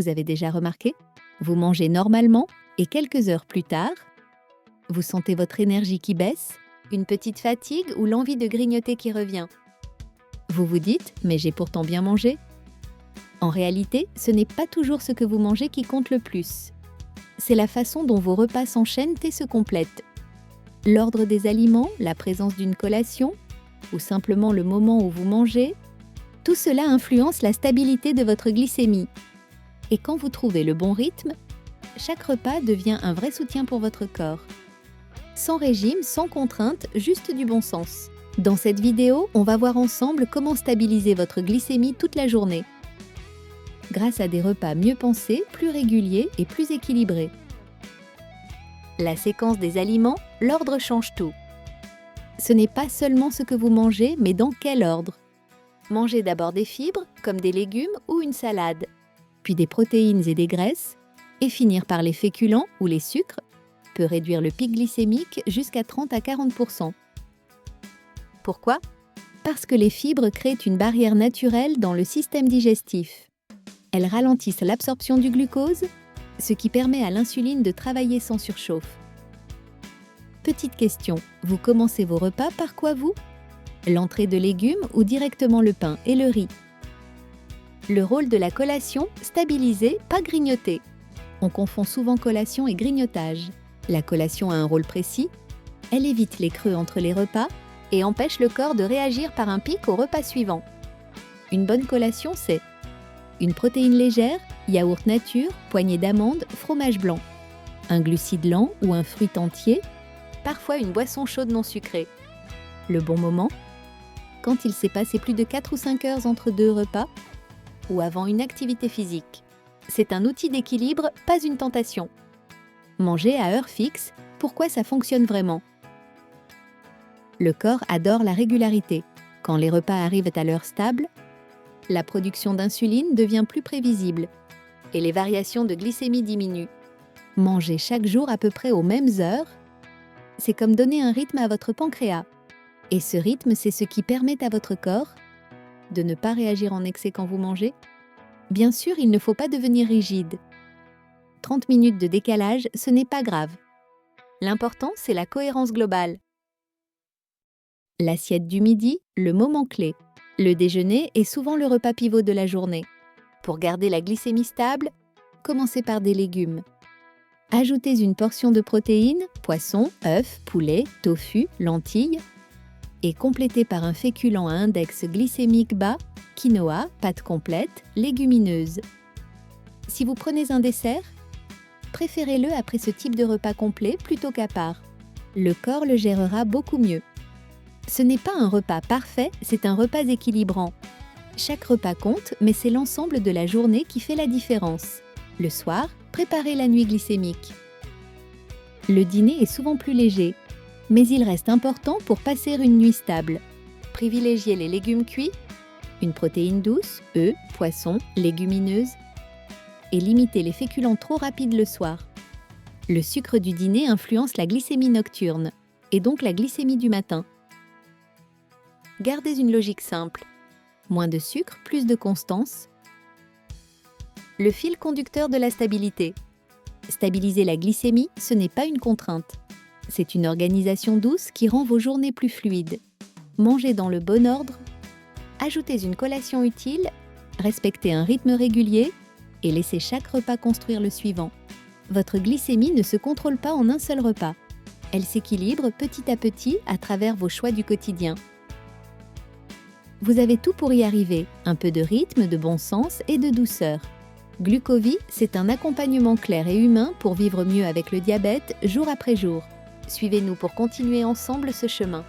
vous avez déjà remarqué? Vous mangez normalement et quelques heures plus tard, vous sentez votre énergie qui baisse, une petite fatigue ou l'envie de grignoter qui revient. Vous vous dites « mais j'ai pourtant bien mangé ». En réalité, ce n'est pas toujours ce que vous mangez qui compte le plus. C'est la façon dont vos repas s'enchaînent et se complètent. L'ordre des aliments, la présence d'une collation, ou simplement le moment où vous mangez, tout cela influence la stabilité de votre glycémie. Et quand vous trouvez le bon rythme, chaque repas devient un vrai soutien pour votre corps. Sans régime, sans contrainte, juste du bon sens. Dans cette vidéo, on va voir ensemble comment stabiliser votre glycémie toute la journée, grâce à des repas mieux pensés, plus réguliers et plus équilibrés. La séquence des aliments, l'ordre change tout. Ce n'est pas seulement ce que vous mangez, mais dans quel ordre. Mangez d'abord des fibres, comme des légumes ou une salade, puis des protéines et des graisses, et finir par les féculents ou les sucres peut réduire le pic glycémique jusqu'à 30 à 40%. Pourquoi? Parce que les fibres créent une barrière naturelle dans le système digestif. Elles ralentissent l'absorption du glucose, ce qui permet à l'insuline de travailler sans surchauffe. Petite question, vous commencez vos repas par quoi vous? L'entrée de légumes ou directement le pain et le riz? Le rôle de la collation, stabiliser, pas grignoter. On confond souvent collation et grignotage. La collation a un rôle précis. Elle évite les creux entre les repas et empêche le corps de réagir par un pic au repas suivant. Une bonne collation, c'est une protéine légère, yaourt nature, poignée d'amandes, fromage blanc, un glucide lent ou un fruit entier, parfois une boisson chaude non sucrée. Le bon moment, quand il s'est passé plus de 4 ou 5 heures entre deux repas ou avant une activité physique. C'est un outil d'équilibre, pas une tentation. Manger à heure fixe, pourquoi ça fonctionne vraiment? Le corps adore la régularité. Quand les repas arrivent à l'heure stable, la production d'insuline devient plus prévisible et les variations de glycémie diminuent. Manger chaque jour à peu près aux mêmes heures, c'est comme donner un rythme à votre pancréas. Et ce rythme, c'est ce qui permet à votre corps de ne pas réagir en excès quand vous mangez. Bien sûr, il ne faut pas devenir rigide. 30 minutes de décalage, ce n'est pas grave. L'important, c'est la cohérence globale. L'assiette du midi, le moment clé. Le déjeuner est souvent le repas pivot de la journée. Pour garder la glycémie stable, commencez par des légumes. Ajoutez une portion de protéines, poisson, œufs, poulet, tofu, lentilles, et complétez par un féculent à index glycémique bas, quinoa, pâtes complètes, légumineuses. Si vous prenez un dessert, préférez-le après ce type de repas complet plutôt qu'à part. Le corps le gérera beaucoup mieux. Ce n'est pas un repas parfait, c'est un repas équilibrant. Chaque repas compte, mais c'est l'ensemble de la journée qui fait la différence. Le soir, préparez la nuit glycémique. Le dîner est souvent plus léger, mais il reste important pour passer une nuit stable. Privilégiez les légumes cuits, une protéine douce, œufs, poissons, légumineuses, et limitez les féculents trop rapides le soir. Le sucre du dîner influence la glycémie nocturne, et donc la glycémie du matin. Gardez une logique simple. Moins de sucre, plus de constance. Le fil conducteur de la stabilité. Stabiliser la glycémie, ce n'est pas une contrainte. C'est une organisation douce qui rend vos journées plus fluides. Mangez dans le bon ordre, ajoutez une collation utile, respectez un rythme régulier et laissez chaque repas construire le suivant. Votre glycémie ne se contrôle pas en un seul repas. Elle s'équilibre petit à petit à travers vos choix du quotidien. Vous avez tout pour y arriver, un peu de rythme, de bon sens et de douceur. Glucovie, c'est un accompagnement clair et humain pour vivre mieux avec le diabète jour après jour. Suivez-nous pour continuer ensemble ce chemin.